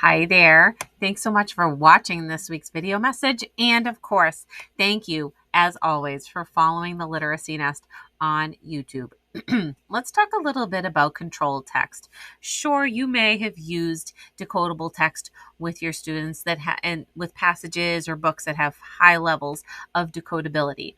Hi there. Thanks so much for watching this week's video message. And of course, thank you, as always, for following the Literacy Nest on YouTube. Let's talk a little bit about controlled text. Sure, you may have used decodable text with your students and with passages or books that have high levels of decodability.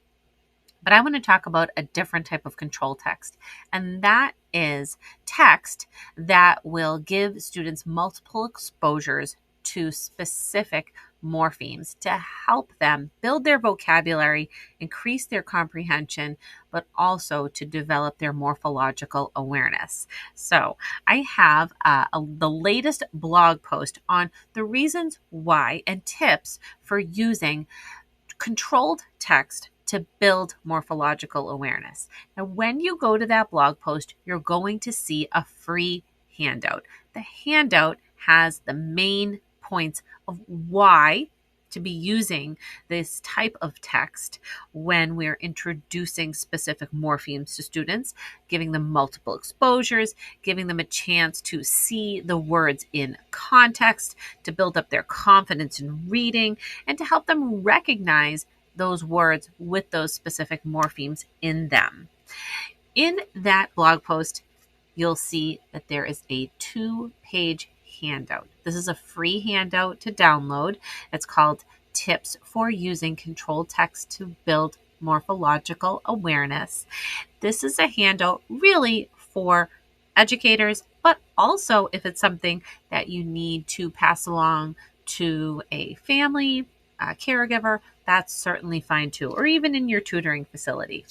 But I want to talk about a different type of control text, and that is text that will give students multiple exposures to specific morphemes to help them build their vocabulary, increase their comprehension, but also to develop their morphological awareness. So I have the latest blog post on the reasons why and tips for using controlled text to build morphological awareness. Now, when you go to that blog post, you're going to see a free handout. The handout has the main points of why to be using this type of text when we're introducing specific morphemes to students, giving them multiple exposures, giving them a chance to see the words in context, to build up their confidence in reading, and to help them recognize those words with those specific morphemes in them. In that blog post, you'll see that there is a 2-page handout. This is a free handout to download. It's called Tips for Using Controlled Text to Build Morphological Awareness. This is a handout really for educators, but also if it's something that you need to pass along to a family, a caregiver, that's certainly fine too, or even in your tutoring facility.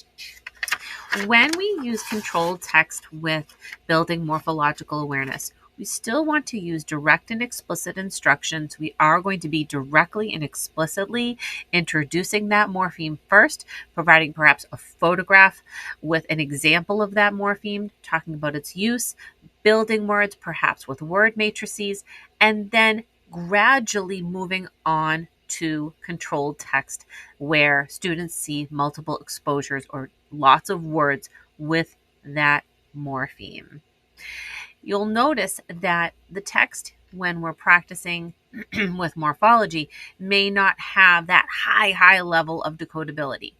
When we use controlled text with building morphological awareness, we still want to use direct and explicit instructions. We are going to be directly and explicitly introducing that morpheme first, providing perhaps a photograph with an example of that morpheme, talking about its use, building words perhaps with word matrices, and then gradually moving on to controlled text where students see multiple exposures or lots of words with that morpheme. You'll notice that the text, when we're practicing with morphology, may not have that high level of decodability.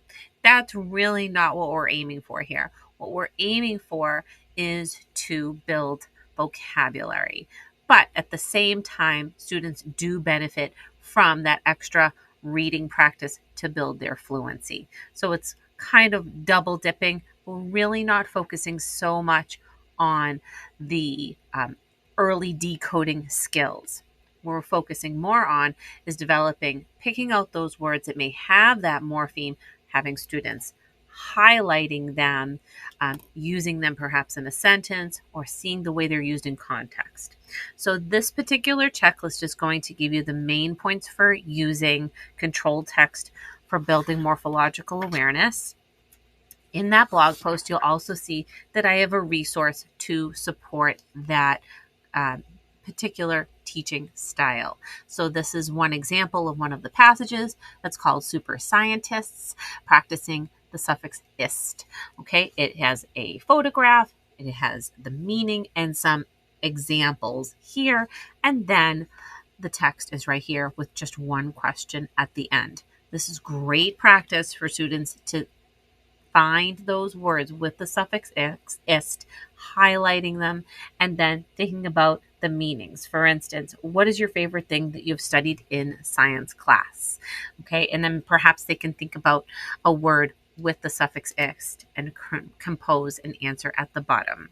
That's really not what we're aiming for here. What we're aiming for is to build vocabulary. But at the same time, students do benefit from that extra reading practice to build their fluency. So it's kind of double dipping. We're really not focusing so much on the early decoding skills. What we're focusing more on is picking out those words that may have that morpheme, having students highlighting them, using them perhaps in a sentence, or seeing the way they're used in context. So this particular checklist is going to give you the main points for using controlled text for building morphological awareness. In that blog post, you'll also see that I have a resource to support that particular teaching style. So this is one example of one of the passages that's called Super Scientists Practicing the Suffix ist. Okay, it has a photograph, it has the meaning and some examples here, and then the text is right here with just one question at the end. This is great practice for students to find those words with the suffix ist, highlighting them, and then thinking about the meanings. For instance, what is your favorite thing that you've studied in science class? Okay, and then perhaps they can think about a word with the suffix ist and compose an answer at the bottom.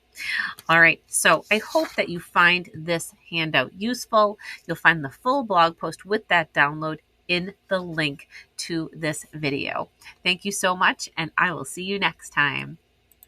All right, so I hope that you find this handout useful. You'll find the full blog post with that download in the link to this video. Thank you so much, and I will see you next time.